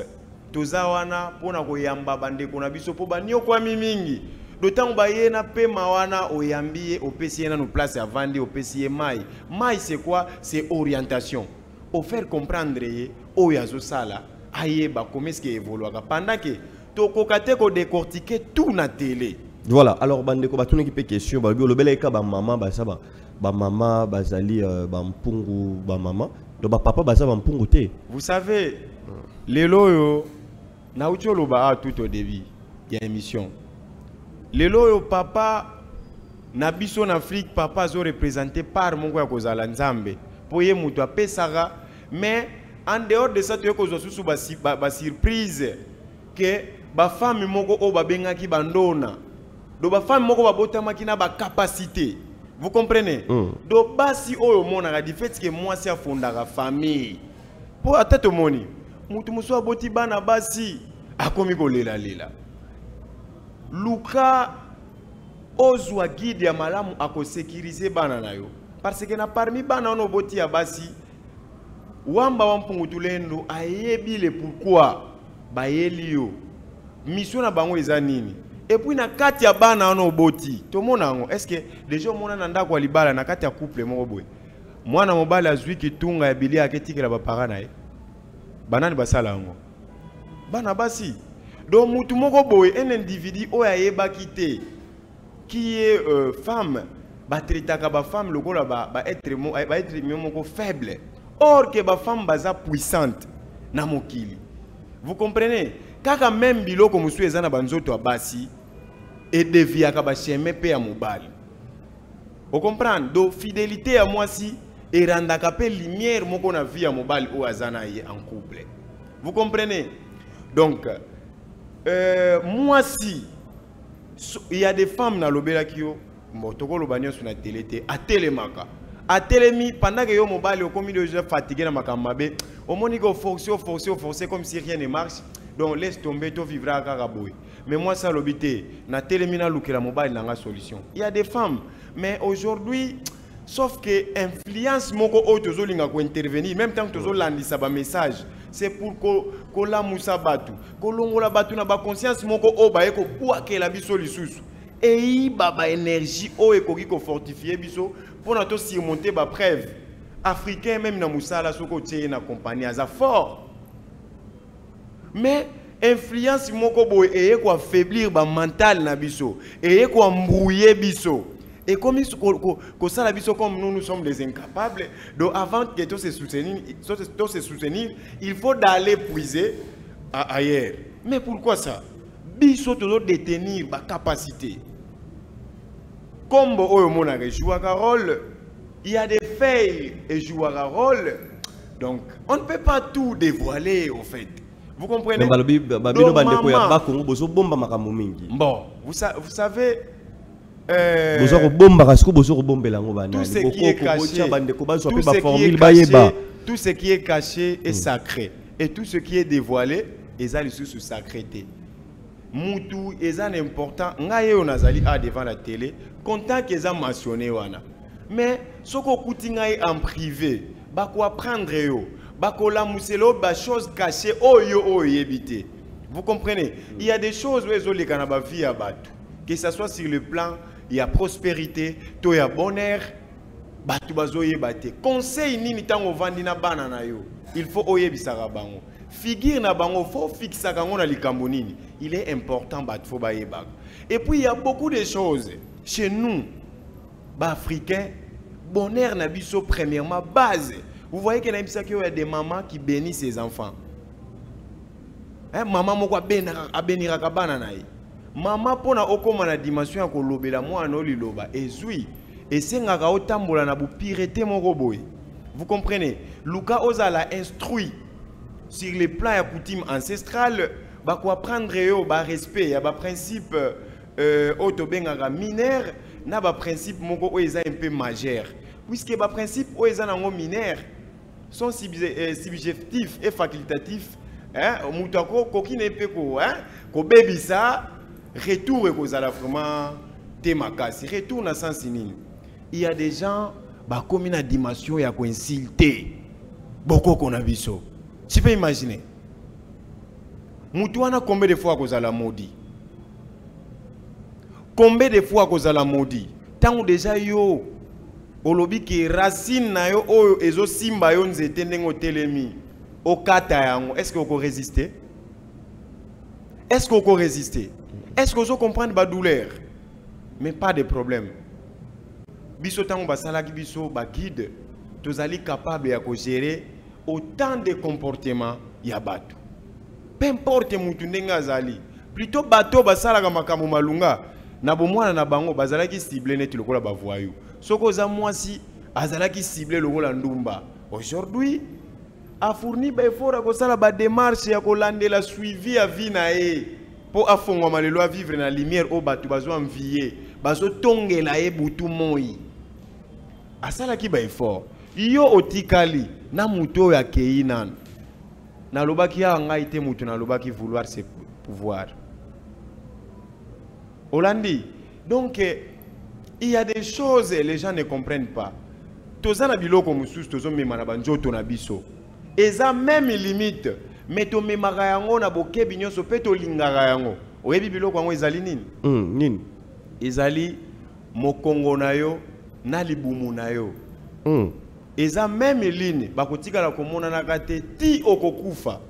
S2: toza wana pona ko yamba bande ko na biso po bani kwa mingi. D'autant ba ye na pema wana oyambie opesi na no place à vendre opesi mai. Mai c'est quoi? C'est orientation. Au faire comprendre ye o yazo sala aye ba comment ce qui évolue pendant que kokate ko décortiquer tout na télé.
S1: Voilà, alors bande ko batune ki pe question ba lo bela ka ba maman ba saba ba maman bazali ba mpungu ba maman do ba papa ba saba mpungu te.
S2: Vous savez lelo yo na ucholo ba tout au début ya émission. Lelo yo papa na biso en Afrique papa zo représenté par mongo ya kozala nzambe. Poye mutu apesaka mais en dehors de ça tu ko zo susu ba surprise que ba femme moko o ba bengaki bandona do ba femme moko ba botamaki na ba capacité. Vous comprenez? Do basi oyo mona ga di fait que moi si afondaka famille po atato moni mutu muso aboti bana basi akomi ko lela luka ozwa guide ya malamu ako sécuriser bana na yo parce que na parmi bana ono boti ya basi wamba wampungu tulendo ayebi le pourquoi bayeli yo mission na bango eza nini et puis na kati ya bana ono boti to mona ngo est-ce que déjà mona na ndako ya libala na kati ya couple moko boye mwana mobali azwi kitunga ya bilia aketikela ba parents na ye banani basala ngo bana basi do mutu moko boye un individu oya yeba kite qui est femme ba traitaka ba femme lokola ba être moko faible or que ba femme baza puissante na mokili. Vous comprenez? Kaka même biloko musu ezana banzoto abasi et devia ka ba chemin pe ya mobali. Vous comprenez? Do fidélité à moi si et randaka pe lumière moko na vie ya mobali o azana ye en couple. Vous comprenez? Donc moi si il y a des femmes na lobela kio motoko lobanyo sur la télé te a télémaka. A télémi pendant que yo mobile au commis de jeu fatigué dans ma camabé au monique forcé comme si rien ne marche donc laisse tomber tu vivras à Karaboui. Mais moi ça l'obité na télémi na look la mobile n'a solution. Il y a des femmes mais aujourd'hui Sauf que influence moko o tozo linga ko intervenir même tant que tozo landisa ba message c'est pour ko la musa batu ko longola batu na ba conscience moko o ba eko pour que la biso lisusu et ba énergie o ekoki ko fortifier biso pour na to surmonter ba preuve africain même na musala soko tie na compagnie aza fort mais influence moko boy et ko affaiblir ba mental na biso et ko embrouiller biso. Et comme nous sommes des incapables, donc avant que tous se soutenir, il faut d'aller puiser ailleurs. Mais pourquoi ça? Biso toujours détenir ma capacité. Comme on joue un rôle, il y a des failles et jouer un rôle. Donc, on ne peut pas tout dévoiler au fait. Vous comprenez? Bon, vous savez. Tout ce qui est caché est sacré. Et tout ce qui est dévoilé est sacré. Moutou est important. Ngaye onazali a devant la télé. Content qu'ils ont mentionné wana. Mais ce qu'on coûte en privé, bako apprendre yo, bako la muselo ba chose cachée oyo yebité. Vous comprenez? Il y a des choses où les kanaba vie à battre. Que ce soit sur le plan il y a prospérité, il y a bonheur, conseil ni tango vandina banana yo. Il faut oye bisara bango. Figure na bango faut fixer kango na likambo nini. Il est important faut ba yeba. Et puis il y a beaucoup de choses chez nous, africains, bonheur na biso premièrement base. Vous voyez que il y a des mamans qui bénissent ses enfants. Hein, maman moko benira ka banana yi. Maman pona okoma na dimension ya kolobela mwana liloba ezui esengaka otambola na bupirete moko boye. Vous comprenez? Luka ozala instruit sur les plans et coutumes ancestrales ba ko apprendre yo ba respect ya ba principe autobengaka mineur na ba principe moko o eza un peu majeur puisque ba principe o eza nango mineur sont subjectifs et facultatifs. Hein, mutako kokine pe ko hein ko bebisa retour et vraiment temakasi retour na sens nini. Il y a des gens ba comme une dimension ya ko insulter beaucoup qu'on a biso. Tu peux imaginer mutu wana combien de fois kozala maudit, combien de fois kozala maudit tant déjà yo olobi ki racine na yo oyo ezo simba yo nzete ndengo telemi okata yango. Est-ce que vous résister? Est-ce que vous résister? Est-ce que vous comprenez la douleur? Mais pas de problème. Biso tango basala ki biso ba guide, tozali capable ya ko gérer autant de comportements ya bato. Peu importe mutu ndenga azali. Plutôt bato basala ka makambo malunga na bomwana na bango bazala ki ciblé net lokola ba voyou. Soko za mwasi azala ki ciblé lokola ndumba. Aujourd'hui a fourni ba effort à kosala ba démarche ya kolande la suivi à vie na e pour afonga malelo a vivre na lumière o batu bazo envier bazo tongela e butu moi asala ki ba effort yo otikali na muto ya keinan na lobaki ya ngai te mutu na lobaki vouloir ses pouvoirs Hollandi. Donc il y a des choses les gens ne comprennent pas. Tozana biloko mususu tozo mema na banjoto na biso eza même limite mais to memaka yango na bokebi nyonso pe to lingaka yango oyebi biloko yango ezali nini
S1: nini
S2: ezali mokongo na yo na libumu na yo eza même ligne bakotikala komonana kate ti okokufa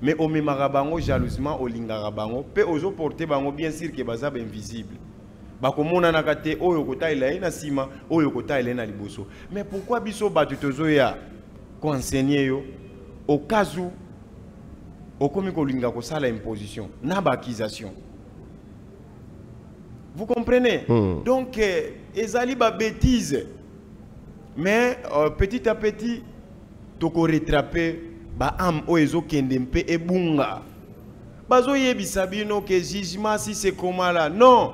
S2: mais omemaka bango jalousement olingaka bango pe ozo porter bango bien sûr que baza invisible bakomonana kate oyo kotalela na sima oyo kotalela na liboso. Mais pourquoi biso batu tozoya ko enseigner yo au cas où au komi ko linga ko sala imposition na ba accusation. Vous comprenez? Donc ezali ba bêtise mais petit à petit toko rattraper ba am o ezo kende mpe ebunga bazo yebisa bino que jugement si c'est comment là non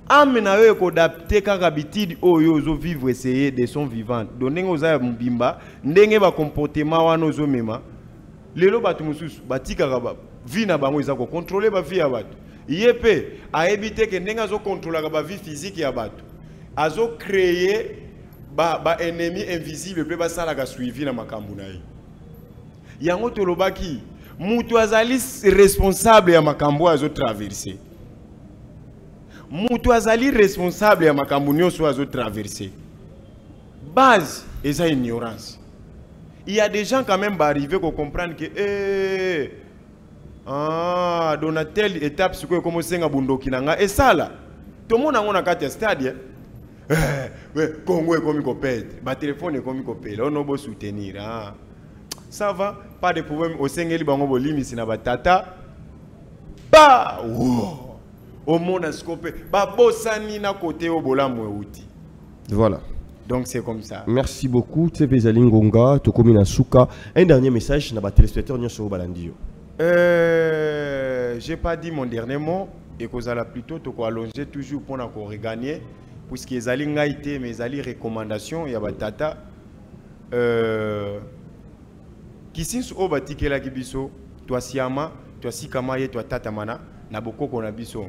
S2: ame na yo kodapte kaka bitidi oyo ozo vivre essayer de son vivant donner oza mbimba ndenge ba comportement wana ozo mema lelo batu mususu batika kaba vie na bango ezako contrôler ba vie ya batu yepe a éviter que ndenge azo contrôler ba vie physique ya batu azo créer ba ennemi invisible pe ba sala ka suivi na makambo na ye. Yango tolobaki mutu azali responsable ya makambo azo traverser. Mutu azali responsable ya makambo nyonso azo traverser. Base eza ignorance. Il y a des gens quand même arriver à comprendre que dans telle étape ce que commencer à bundoki nanga et ça là tout le monde a un carte stade Congo est comme il pète ba téléphone est comme il pète on doit soutenir ça va pas de problème au sengeli bango bolimi sina batata ba au monde a scopé ba bosani na côté au bolamwe outi.
S1: Voilà.
S2: Donc c'est comme ça.
S1: Merci beaucoup. Tsepeza Lingonga, Tokomina Souka. Un dernier message, n'a téléspectateur Nyonso Balandio.
S2: J'ai pas dit mon dernier mot et que ça plutôt to allonger toujours pour encore regagner puisque les ali ngaité mais ali recommandations ya batata kisins o batikela kibiso toi siama toi sikama ye toi tata mana na boko kona biso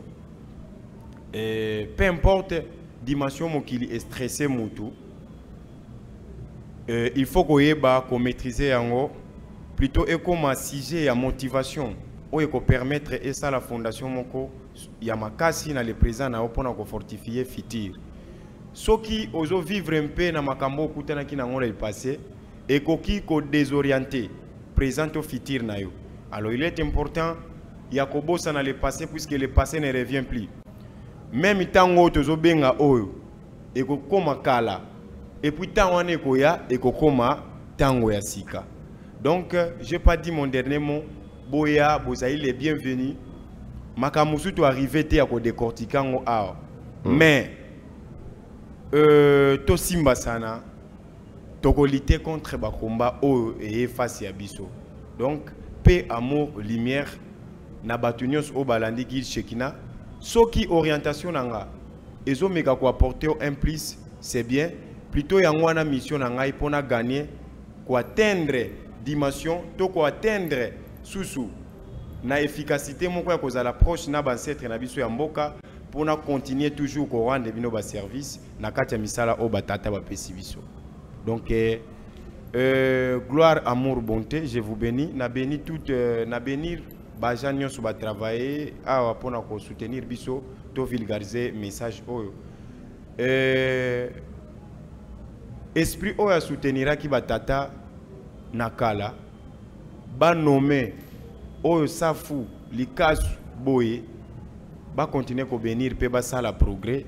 S2: peu importe dimension mokili est stressé mutu. Il faut qu'on maîtrise yango plutôt et comme un sujet à motivation ou et qu'on permettre et ça la fondation moko ya makasi na le présent na opona ko fortifier futur ceux qui oso vivre un peu na makambo kutana ki na ngona le passé et ko désorienter présent au futur na yo. Alors il est important ya ko bossa na le passé puisque le passé ne revient plus. Même tango tozo benga oyo et ko koma kala et puis tango ane ko ya et ko koma tango ya sika. Donc j'ai pas dit mon dernier mot. Boya bozaï les bienvenus. Makamusu to arrivé te à ko décortiquer ngo a. Mais to simba sana to ko lutter contre ba combat o et face ya biso. Donc paix, amour, lumière na batunios o balandi ki chekina. Soki orientation nanga ezo meka ko apporter un plus c'est bien plutôt yangwana mission nanga ipona gagner ko atteindre dimension to ko atteindre susu na efficacité moko ya kozala proche na bancetre na biso ya mboka pona continuer toujours ko rendre bino ba service na kati ya misala o batata ba pesi biso. Donc gloire, amour, bonté, je vous bénis na béni toute na bénir Bajanyo sur va travailler à pour soutenir biso to vulgariser message oyo esprit oyo soutenira ki batata nakala ba nommer oyo safu likasu boye ba continuer ko bénir pe ba sala progrès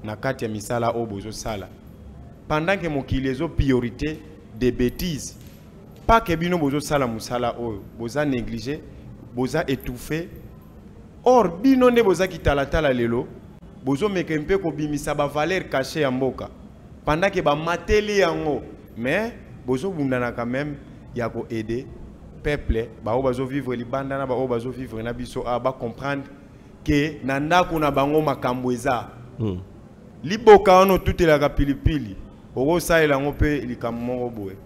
S2: na kati ya misala o bozo sala pendant que mokili ezo priorité des bêtises pas que bino bozo sala musala oyo boza négliger boza étouffé or bino ne boza ki talatala lelo bozo meke mpe ko bimisa ba valeur cachée ya mboka pendant que ba mateli yango mais bozo bundana quand même ya ko aider peuple ba o bazo vivre libanda na ba o bazo vivre na biso a ba comprendre que na ndako na bango makambo eza liboka ono tutelaka pilipili oko saela ngo pe likammo boye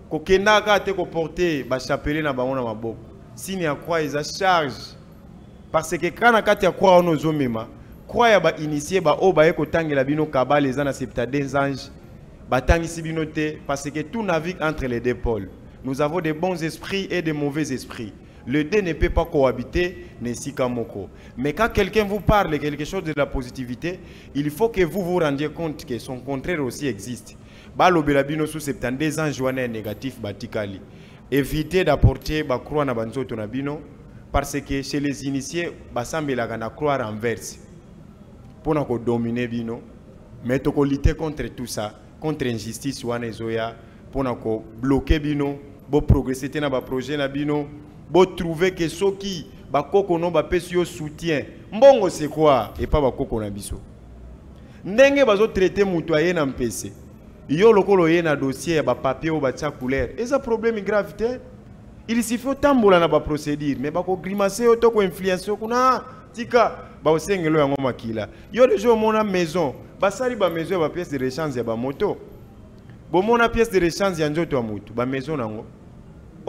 S2: ko kenaka te ko porter ba chapelet na bango na maboko signe ya croix eza charge parce que quand na kati ya croix ono zomema croix ya ba initié ba o ba eko tangela bino kabale eza na 72 anges batangisi bino te parce que tout navigue entre les deux pôles. Nous avons des bons esprits et des mauvais esprits. Le deux ne peut pas cohabiter, Nesikamoko. Mais quand quelqu'un vous parle quelque chose de la positivité, il faut que vous vous rendiez compte que son contraire aussi existe. Balo belabino sous 72 ans joannée négatif batikali. Évitez d'apporter ba croix na banzo tonabino parce que chez les initiés basambela kana croix renverse. Pour nous dominer bino, mais to lutter contre tout ça, contre l'injustice wana ezoya pour nous bloquer bino, bo progresser na ba projet na bino. Bo trouver que ceux qui bakoko no bapesi yo soutien mbongo c'est quoi et pas bakoko na biso ndenge bazo traiter mutu aye na mpese yo lokolo ye na dossier ya ba papier o ba tia couleur et ça problème grave te il suffit tambola na ba procédure mais bako grimacer yo to ko influencer kuna tika ba osengelo yango makila yo le jour mona maison basali ba maison ba pièce de rechange ya ba moto bo mona pièce de rechange ya nzoto ya mutu ba maison nango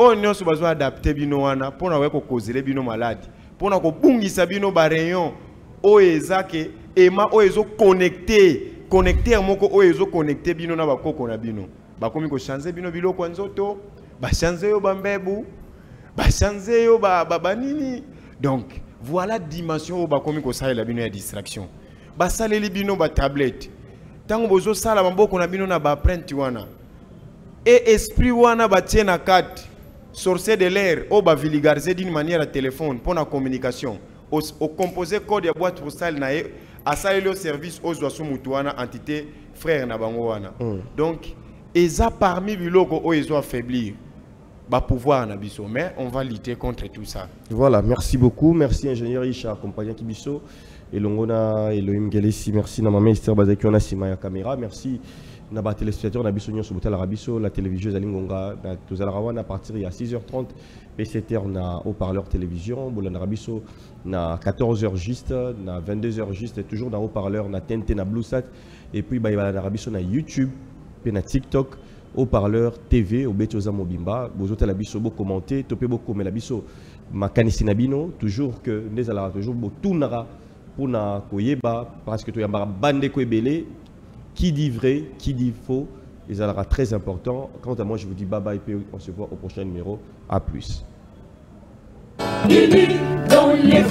S2: on nyonso bazo adapter bino wana pona weko kozele bino maladi pona ko bungisa bino ba rayon o ezake ema o ezo connecter connecteur moko oyo ezo connecter bino na bakoko na bino bakomi ko changer bino biloko nzoto ba changer yo bambebu ba changer yo banini. Donc voilà dimension où bakomi ko salela bino ya distraction ba saleli bino ba tablette tango bozo sala maboko na bino na ba print wana et esprit wana ba tiena carte sorcier de l'air au ba vulgariser d'une manière à téléphone pour la communication au composer code ya boîte postale na à ça le service aux oiseaux mutuana entité frère na bango wana. Donc eza parmi biloko o ils ont affaiblir ba pouvoir na biso mais on va lutter contre tout ça.
S1: Voilà, merci beaucoup, merci ingénieur Isha accompagnant Kibiso et Longona Elohim Gelesi, merci na maman Esther Bazaki on a sima ya caméra, merci na ba téléspectateurs na biso nyonso botala rabiso la télévision Zalingonga na tozala rawana à partir de 6h30 PCT on a haut-parleur télévision bolanda rabiso na 14h juste na 22h juste toujours dans haut-parleur na TNT na Bluesat et puis ba na rabiso na YouTube pe na TikTok haut-parleur TV au Betioza Mobimba bozotala biso bo commenter topé bo komela biso makanisi na bino toujours que ndezala toujours bo tunara pour na koyeba parce que to yamba bande ko ebele. Qui dit vrai, qui dit faux, et ça sera très important. Quant à moi, je vous dis bye bye, on se voit au prochain numéro. À plus. Dans les